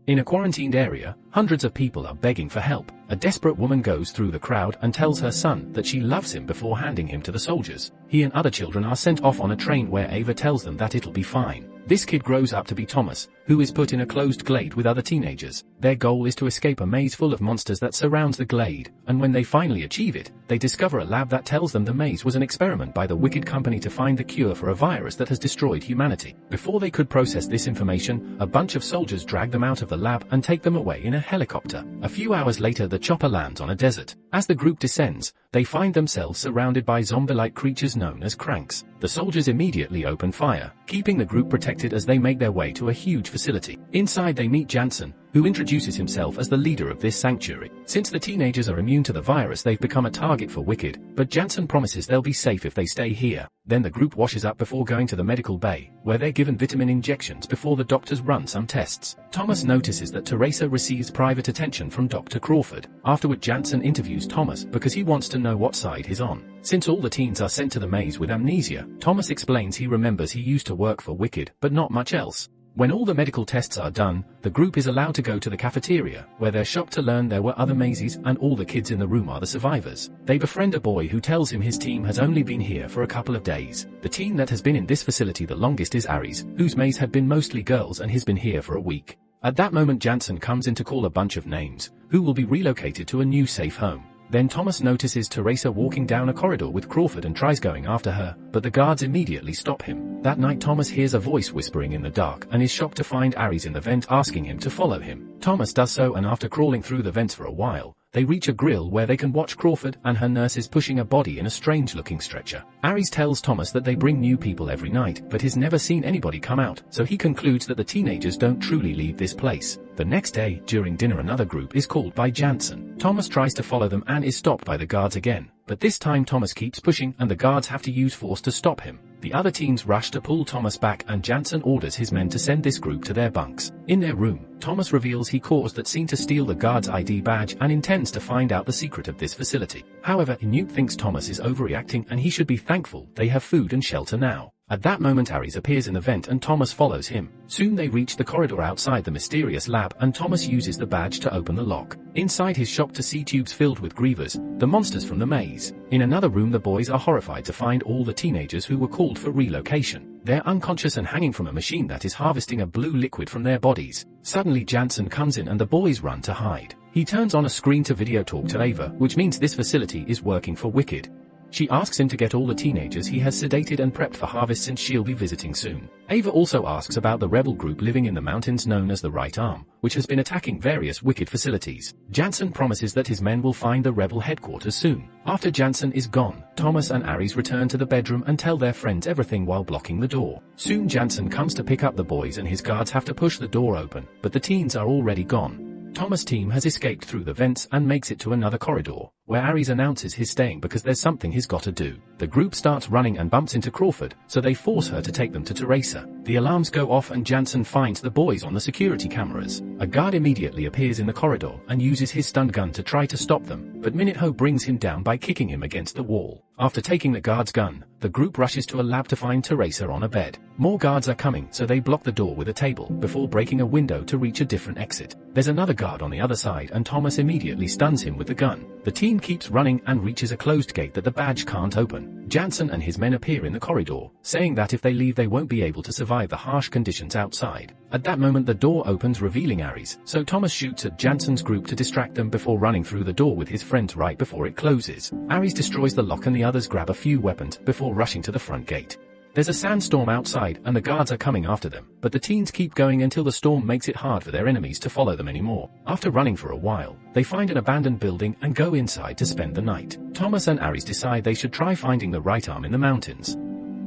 In a quarantined area, hundreds of people are begging for help. A desperate woman goes through the crowd and tells her son that she loves him before handing him to the soldiers. He and other children are sent off on a train where Ava tells them that it'll be fine. This kid grows up to be Thomas, who is put in a closed glade with other teenagers. Their goal is to escape a maze full of monsters that surrounds the glade, and when they finally achieve it, they discover a lab that tells them the maze was an experiment by the Wicked Company to find the cure for a virus that has destroyed humanity. Before they could process this information, a bunch of soldiers drag them out of the lab and take them away in a helicopter. A few hours later, the chopper lands on a desert. As the group descends, they find themselves surrounded by zombie-like creatures known as cranks. The soldiers immediately open fire, keeping the group protected as they make their way to a huge facility. Inside they meet Jansen, who introduces himself as the leader of this sanctuary. Since the teenagers are immune to the virus, they've become a target for Wicked, but Jansen promises they'll be safe if they stay here. Then the group washes up before going to the medical bay, where they're given vitamin injections before the doctors run some tests. Thomas notices that Teresa receives private attention from Dr. Crawford. Afterward, Jansen interviews Thomas because he wants to know what side he's on. Since all the teens are sent to the maze with amnesia, Thomas explains he remembers he used to work for Wicked, but not much else. When all the medical tests are done, the group is allowed to go to the cafeteria, where they're shocked to learn there were other mazes and all the kids in the room are the survivors. They befriend a boy who tells him his team has only been here for a couple of days. The teen that has been in this facility the longest is Aries, whose maze had been mostly girls and he's been here for a week. At that moment, Jansen comes in to call a bunch of names, who will be relocated to a new safe home. Then Thomas notices Teresa walking down a corridor with Crawford and tries going after her, but the guards immediately stop him. That night, Thomas hears a voice whispering in the dark and is shocked to find Aries in the vent asking him to follow him. Thomas does so, and after crawling through the vents for a while, they reach a grill where they can watch Crawford and her nurses pushing a body in a strange-looking stretcher. Aries tells Thomas that they bring new people every night, but he's never seen anybody come out, so he concludes that the teenagers don't truly leave this place. The next day, during dinner, another group is called by Jansen. Thomas tries to follow them and is stopped by the guards again, but this time Thomas keeps pushing and the guards have to use force to stop him. The other teens rush to pull Thomas back and Jansen orders his men to send this group to their bunks. In their room, Thomas reveals he caused that scene to steal the guard's ID badge and intends to find out the secret of this facility. However, Newt thinks Thomas is overreacting and he should be thankful they have food and shelter now. At that moment, Aries appears in the vent and Thomas follows him. Soon they reach the corridor outside the mysterious lab and Thomas uses the badge to open the lock. Inside, he's shocked to see tubes filled with grievers, the monsters from the maze. In another room, the boys are horrified to find all the teenagers who were called for relocation. They're unconscious and hanging from a machine that is harvesting a blue liquid from their bodies. Suddenly, Jansen comes in and the boys run to hide. He turns on a screen to video talk to Ava, which means this facility is working for Wicked. She asks him to get all the teenagers he has sedated and prepped for harvest since she'll be visiting soon. Ava also asks about the rebel group living in the mountains known as the Right Arm, which has been attacking various Wicked facilities. Jansen promises that his men will find the rebel headquarters soon. After Jansen is gone, Thomas and Aries return to the bedroom and tell their friends everything while blocking the door. Soon Jansen comes to pick up the boys and his guards have to push the door open, but the teens are already gone. Thomas' team has escaped through the vents and makes it to another corridor, where Aries announces he's staying because there's something he's got to do. The group starts running and bumps into Crawford, so they force her to take them to Teresa. The alarms go off and Jansen finds the boys on the security cameras. A guard immediately appears in the corridor and uses his stun gun to try to stop them, but Minute-Ho brings him down by kicking him against the wall. After taking the guard's gun, the group rushes to a lab to find Teresa on a bed. More guards are coming, so they block the door with a table before breaking a window to reach a different exit. There's another guard on the other side and Thomas immediately stuns him with the gun. The team keeps running and reaches a closed gate that the badge can't open. Jansen and his men appear in the corridor, saying that if they leave they won't be able to survive the harsh conditions outside. At that moment the door opens revealing Aries, so Thomas shoots at Jansen's group to distract them before running through the door with his friends right before it closes. Aries destroys the lock and the others grab a few weapons before rushing to the front gate. There's a sandstorm outside and the guards are coming after them, but the teens keep going until the storm makes it hard for their enemies to follow them anymore. After running for a while, they find an abandoned building and go inside to spend the night. Thomas and Aries decide they should try finding the Right Arm in the mountains.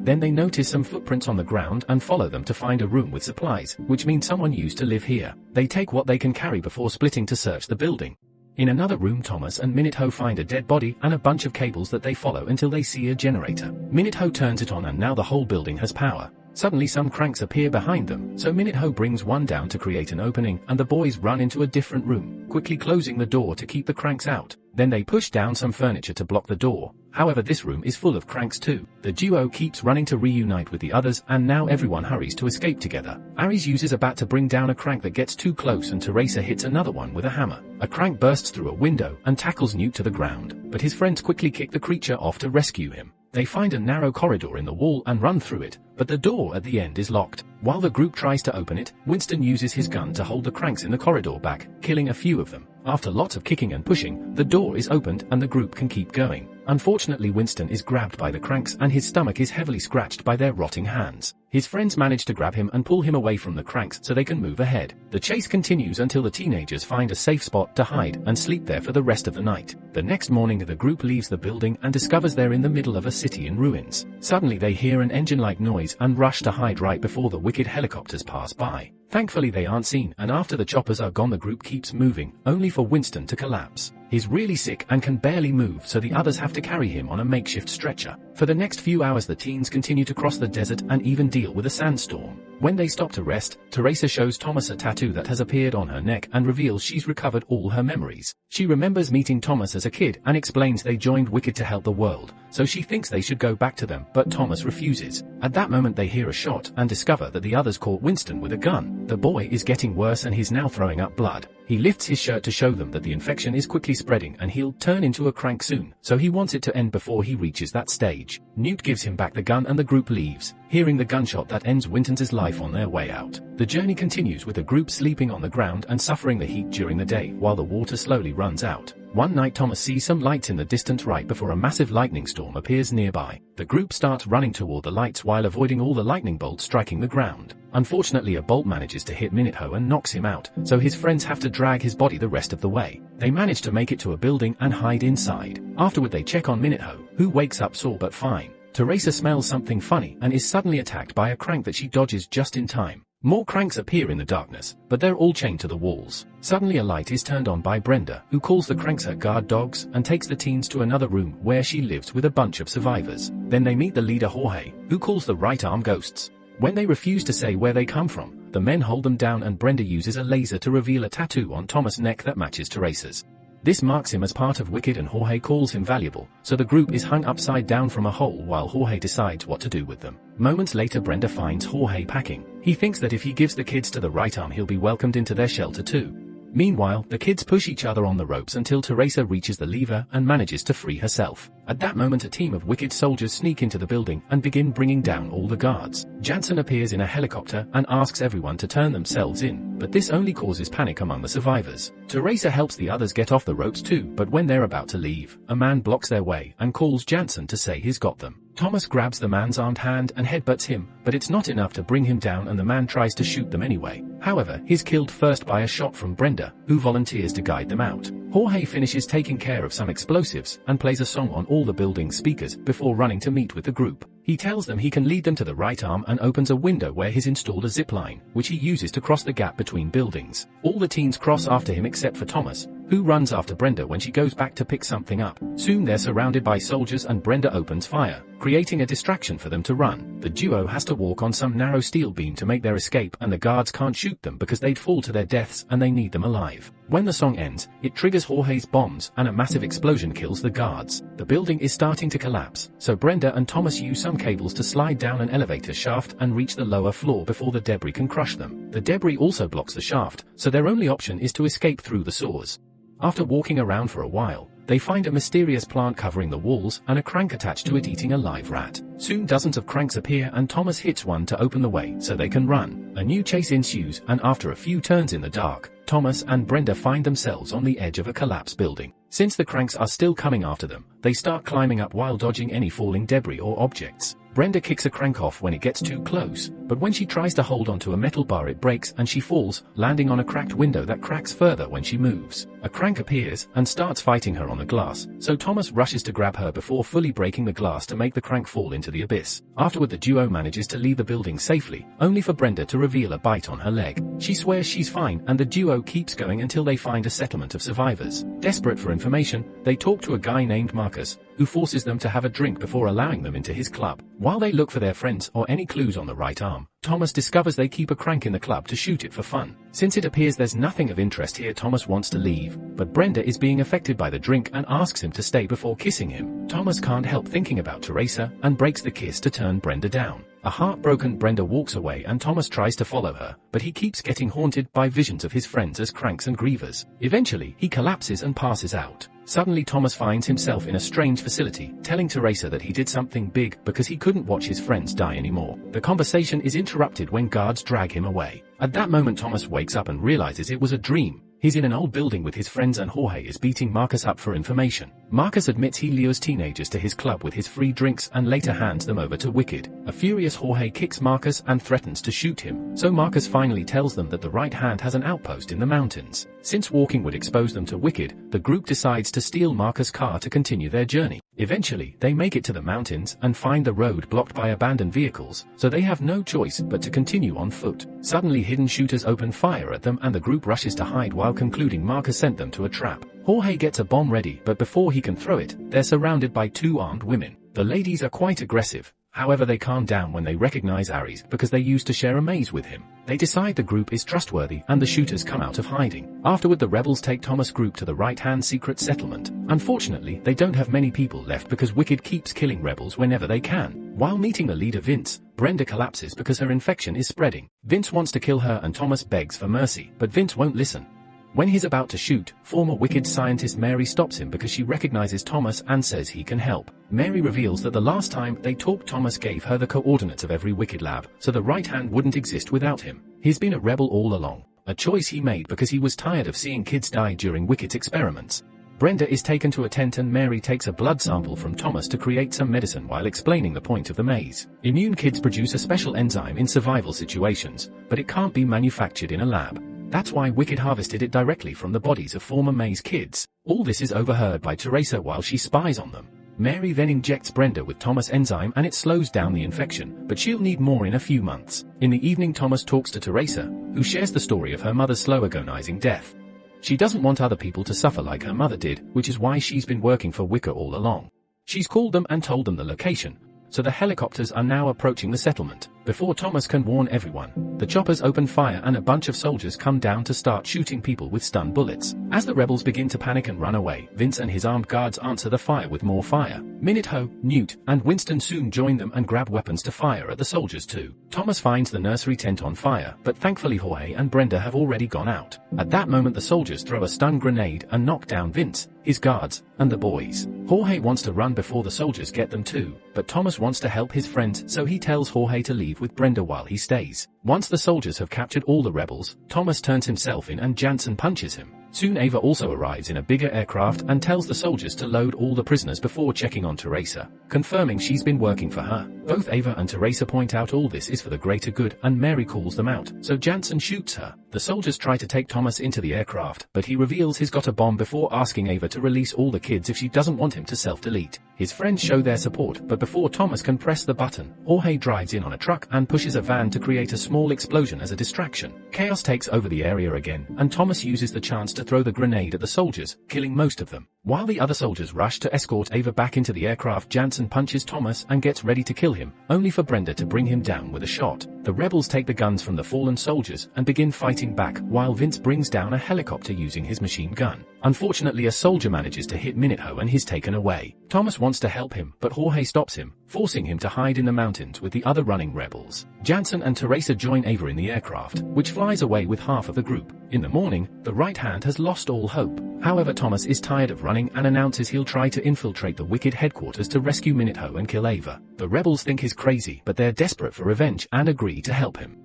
Then they notice some footprints on the ground and follow them to find a room with supplies, which means someone used to live here. They take what they can carry before splitting to search the building. In another room, Thomas and Minute-Ho find a dead body and a bunch of cables that they follow until they see a generator. Minute-Ho turns it on and now the whole building has power. Suddenly some cranks appear behind them, so Minute-Ho brings one down to create an opening and the boys run into a different room, quickly closing the door to keep the cranks out. Then they push down some furniture to block the door. However, this room is full of cranks too. The duo keeps running to reunite with the others, and now everyone hurries to escape together. Ares uses a bat to bring down a crank that gets too close, and Teresa hits another one with a hammer. A crank bursts through a window and tackles Newt to the ground, but his friends quickly kick the creature off to rescue him. They find a narrow corridor in the wall and run through it, but the door at the end is locked. While the group tries to open it, Winston uses his gun to hold the cranks in the corridor back, killing a few of them. After lots of kicking and pushing, the door is opened and the group can keep going. Unfortunately, Winston is grabbed by the cranks and his stomach is heavily scratched by their rotting hands. His friends manage to grab him and pull him away from the cranks so they can move ahead. The chase continues until the teenagers find a safe spot to hide and sleep there for the rest of the night. The next morning, the group leaves the building and discovers they're in the middle of a city in ruins. Suddenly they hear an engine-like noise and rush to hide right before the wicked helicopters pass by. Thankfully they aren't seen, and after the choppers are gone the group keeps moving, only for Winston to collapse. He's really sick and can barely move, so the others have to carry him on a makeshift stretcher. For the next few hours the teens continue to cross the desert and even deal with a sandstorm. When they stop to rest, Teresa shows Thomas a tattoo that has appeared on her neck and reveals she's recovered all her memories. She remembers meeting Thomas as a kid and explains they joined Wicked to help the world, so she thinks they should go back to them, but Thomas refuses. At that moment they hear a shot and discover that the others caught Winston with a gun. The boy is getting worse and he's now throwing up blood. He lifts his shirt to show them that the infection is quickly spreading and he'll turn into a crank soon, so he wants it to end before he reaches that stage. Newt gives him back the gun and the group leaves, hearing the gunshot that ends Winston's life on their way out. The journey continues with the group sleeping on the ground and suffering the heat during the day while the water slowly runs out. One night Thomas sees some lights in the distance right before a massive lightning storm appears nearby. The group starts running toward the lights while avoiding all the lightning bolts striking the ground. Unfortunately, a bolt manages to hit Minute and knocks him out, so his friends have to drag his body the rest of the way. They manage to make it to a building and hide inside. Afterward they check on Minute, who wakes up sore but fine. Teresa smells something funny and is suddenly attacked by a crank that she dodges just in time. More cranks appear in the darkness, but they're all chained to the walls. Suddenly a light is turned on by Brenda, who calls the cranks her guard dogs and takes the teens to another room where she lives with a bunch of survivors. Then they meet the leader Jorge, who calls the right arm ghosts. When they refuse to say where they come from, the men hold them down and Brenda uses a laser to reveal a tattoo on Thomas' neck that matches Teresa's. This marks him as part of Wicked and Jorge calls him valuable, so the group is hung upside down from a hole while Jorge decides what to do with them. Moments later Brenda finds Jorge packing. He thinks that if he gives the kids to the right arm he'll be welcomed into their shelter too. Meanwhile, the kids push each other on the ropes until Teresa reaches the lever and manages to free herself. At that moment a team of Wicked soldiers sneak into the building and begin bringing down all the guards. Jansen appears in a helicopter and asks everyone to turn themselves in, but this only causes panic among the survivors. Teresa helps the others get off the ropes too, but when they're about to leave, a man blocks their way and calls Jansen to say he's got them. Thomas grabs the man's armed hand and headbutts him, but it's not enough to bring him down and the man tries to shoot them anyway. However, he's killed first by a shot from Brenda, who volunteers to guide them out. Jorge finishes taking care of some explosives and plays a song on all the building's speakers before running to meet with the group. He tells them he can lead them to the right arm and opens a window where he's installed a zipline, which he uses to cross the gap between buildings. All the teens cross after him except for Thomas, who runs after Brenda when she goes back to pick something up. Soon they're surrounded by soldiers and Brenda opens fire, creating a distraction for them to run. The duo has to walk on some narrow steel beam to make their escape and the guards can't shoot them because they'd fall to their deaths and they need them alive. When the song ends, it triggers Jorge's bombs and a massive explosion kills the guards. The building is starting to collapse, so Brenda and Thomas use some cables to slide down an elevator shaft and reach the lower floor before the debris can crush them. The debris also blocks the shaft, so their only option is to escape through the saws. After walking around for a while, they find a mysterious plant covering the walls and a crank attached to it eating a live rat. Soon dozens of cranks appear and Thomas hits one to open the way so they can run. A new chase ensues and after a few turns in the dark, Thomas and Brenda find themselves on the edge of a collapsed building. Since the cranks are still coming after them, they start climbing up while dodging any falling debris or objects. Brenda kicks a crank off when it gets too close, but when she tries to hold onto a metal bar it breaks and she falls, landing on a cracked window that cracks further when she moves. A crank appears and starts fighting her on the glass, so Thomas rushes to grab her before fully breaking the glass to make the crank fall into the abyss. Afterward the duo manages to leave the building safely, only for Brenda to reveal a bite on her leg. She swears she's fine and the duo keeps going until they find a settlement of survivors. Desperate for information, they talk to a guy named Marcus, who forces them to have a drink before allowing them into his club. While they look for their friends or any clues on the right arm, Thomas discovers they keep a crank in the club to shoot it for fun. Since it appears there's nothing of interest here, Thomas wants to leave, but Brenda is being affected by the drink and asks him to stay before kissing him. Thomas can't help thinking about Teresa and breaks the kiss to turn Brenda down. A heartbroken Brenda walks away and Thomas tries to follow her, but he keeps getting haunted by visions of his friends as cranks and grievers. Eventually, he collapses and passes out. Suddenly Thomas finds himself in a strange facility, telling Teresa that he did something big because he couldn't watch his friends die anymore. The conversation is interrupted when guards drag him away. At that moment Thomas wakes up and realizes it was a dream. He's in an old building with his friends and Jorge is beating Marcus up for information. Marcus admits he lures teenagers to his club with his free drinks and later hands them over to Wicked. A furious Jorge kicks Marcus and threatens to shoot him, so Marcus finally tells them that the right hand has an outpost in the mountains. Since walking would expose them to Wicked, the group decides to steal Marcus' car to continue their journey. Eventually, they make it to the mountains and find the road blocked by abandoned vehicles, so they have no choice but to continue on foot. Suddenly hidden shooters open fire at them and the group rushes to hide while concluding Marcus sent them to a trap. Jorge gets a bomb ready, but before he can throw it, they're surrounded by two armed women. The ladies are quite aggressive. However, they calm down when they recognize Ares because they used to share a maze with him. They decide the group is trustworthy and the shooters come out of hiding. Afterward, the rebels take Thomas' group to the right-hand secret settlement. Unfortunately, they don't have many people left because Wicked keeps killing rebels whenever they can. While meeting the leader Vince, Brenda collapses because her infection is spreading. Vince wants to kill her and Thomas begs for mercy, but Vince won't listen. When he's about to shoot, former Wicked scientist Mary stops him because she recognizes Thomas and says he can help. Mary reveals that the last time they talked, Thomas gave her the coordinates of every Wicked lab, so the right hand wouldn't exist without him. He's been a rebel all along, a choice he made because he was tired of seeing kids die during Wicked's experiments. Brenda is taken to a tent and Mary takes a blood sample from Thomas to create some medicine while explaining the point of the maze. Immune kids produce a special enzyme in survival situations, but it can't be manufactured in a lab. That's why Wicked harvested it directly from the bodies of former maze kids. All this is overheard by Teresa while she spies on them. Mary then injects Brenda with Thomas' enzyme and it slows down the infection, but she'll need more in a few months. In the evening, Thomas talks to Teresa, who shares the story of her mother's slow agonizing death. She doesn't want other people to suffer like her mother did, which is why she's been working for Wicked all along. She's called them and told them the location, so the helicopters are now approaching the settlement. Before Thomas can warn everyone, the choppers open fire and a bunch of soldiers come down to start shooting people with stun bullets. As the rebels begin to panic and run away, Vince and his armed guards answer the fire with more fire. Minute-Ho, Newt, and Winston soon join them and grab weapons to fire at the soldiers too. Thomas finds the nursery tent on fire, but thankfully Jorge and Brenda have already gone out. At that moment the soldiers throw a stun grenade and knock down Vince, his guards, and the boys. Jorge wants to run before the soldiers get them too, but Thomas wants to help his friends, so he tells Jorge to leave with Brenda while he stays. Once the soldiers have captured all the rebels, Thomas turns himself in and Jansen punches him. Soon Ava also arrives in a bigger aircraft and tells the soldiers to load all the prisoners before checking on Teresa, confirming she's been working for her. Both Ava and Teresa point out all this is for the greater good and Mary calls them out, so Jansen shoots her. The soldiers try to take Thomas into the aircraft, but he reveals he's got a bomb before asking Ava to release all the kids if she doesn't want him to self-delete. His friends show their support, but before Thomas can press the button, Jorge drives in on a truck and pushes a van to create a small explosion as a distraction. Chaos takes over the area again, and Thomas uses the chance to throw the grenade at the soldiers, killing most of them. While the other soldiers rush to escort Ava back into the aircraft, Jansen punches Thomas and gets ready to kill him, only for Brenda to bring him down with a shot. The rebels take the guns from the fallen soldiers and begin fighting back, while Vince brings down a helicopter using his machine gun. Unfortunately, a soldier manages to hit Minute-Ho and he's taken away. Thomas wants to help him, but Jorge stops him, forcing him to hide in the mountains with the other running rebels. Jansen and Teresa join Ava in the aircraft, which flies away with half of the group. In the morning, the right hand has lost all hope. However, Thomas is tired of running and announces he'll try to infiltrate the Wicked headquarters to rescue Minute-Ho and kill Ava. The rebels think he's crazy, but they're desperate for revenge and agree to help him.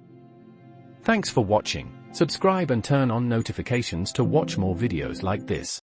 Thanks for watching. Subscribe and turn on notifications to watch more videos like this.